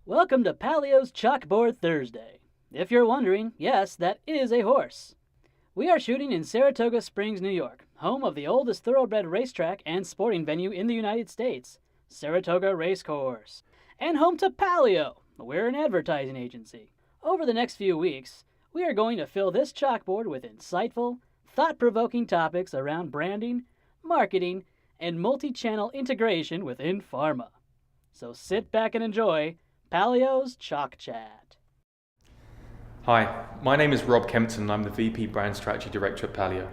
Welcome to Palio's Chalkboard Thursday. If you're wondering, yes, that is a horse. We are shooting in Saratoga Springs, New York, home of the oldest thoroughbred racetrack and sporting venue in the United States, Saratoga Racecourse, and home to Palio. We're an advertising agency. Over the next few weeks, we are going to fill this chalkboard with insightful, thought-provoking topics around branding, marketing, and multi-channel integration within pharma. So sit back and enjoy Palio's Chalk Chat. Hi, my name is Rob Kempton and I'm the VP Brand Strategy Director at Palio.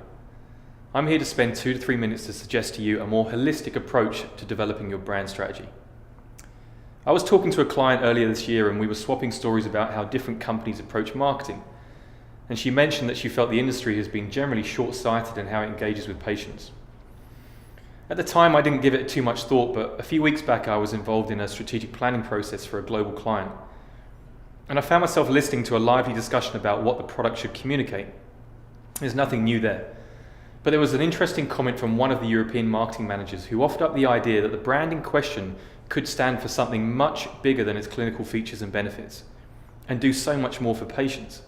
I'm here to spend 2 to 3 minutes to suggest to you a more holistic approach to developing your brand strategy. I was talking to a client earlier this year and we were swapping stories about how different companies approach marketing. And she mentioned that she felt the industry has been generally short-sighted in how it engages with patients. At the time, I didn't give it too much thought, but a few weeks back I was involved in a strategic planning process for a global client. And I found myself listening to a lively discussion about what the product should communicate. There's nothing new there. But there was an interesting comment from one of the European marketing managers who offered up the idea that the brand in question could stand for something much bigger than its clinical features and benefits, and do so much more for patients.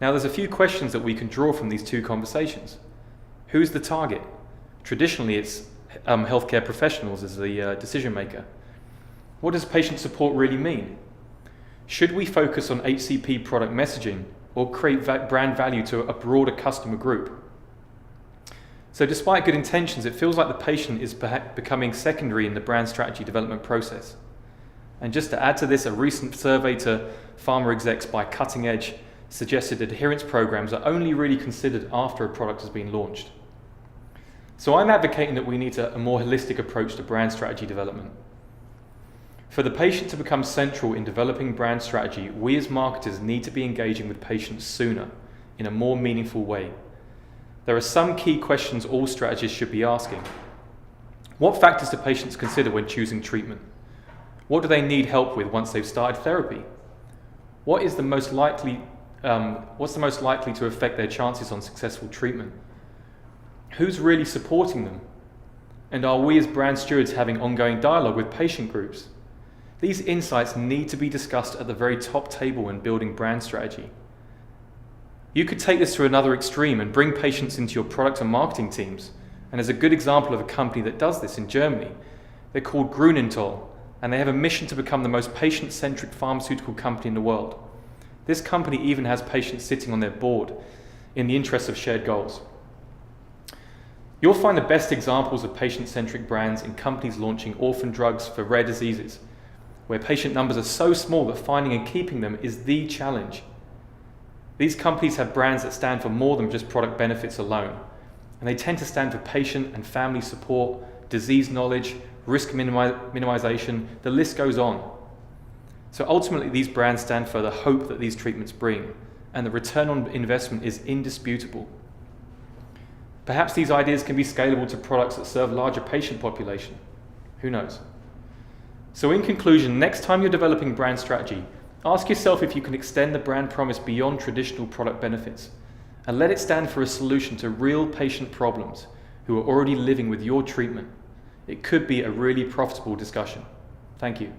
Now there's a few questions that we can draw from these two conversations. Who's the target? Traditionally, it's healthcare professionals as the decision maker. What does patient support really mean? Should we focus on HCP product messaging or create brand value to a broader customer group? So despite good intentions, it feels like the patient is becoming secondary in the brand strategy development process. And just to add to this, a recent survey to pharma execs by Cutting Edge suggested adherence programs are only really considered after a product has been launched. So I'm advocating that we need a more holistic approach to brand strategy development. For the patient to become central in developing brand strategy, we as marketers need to be engaging with patients sooner, in a more meaningful way. There are some key questions all strategists should be asking. What factors do patients consider when choosing treatment? What do they need help with once they've started therapy? What's the most likely to affect their chances on successful treatment? Who's really supporting them? And are we as brand stewards having ongoing dialogue with patient groups? These insights need to be discussed at the very top table when building brand strategy. You could take this to another extreme and bring patients into your product and marketing teams. And there's a good example of a company that does this in Germany. They're called Grünenthal, and they have a mission to become the most patient-centric pharmaceutical company in the world. This company even has patients sitting on their board in the interest of shared goals. You'll find the best examples of patient-centric brands in companies launching orphan drugs for rare diseases, where patient numbers are so small that finding and keeping them is the challenge. These companies have brands that stand for more than just product benefits alone, and they tend to stand for patient and family support, disease knowledge, risk minimization, the list goes on. So ultimately these brands stand for the hope that these treatments bring, and the return on investment is indisputable. Perhaps these ideas can be scalable to products that serve larger patient population. Who knows? So in conclusion, next time you're developing brand strategy, ask yourself if you can extend the brand promise beyond traditional product benefits and let it stand for a solution to real patient problems who are already living with your treatment. It could be a really profitable discussion. Thank you.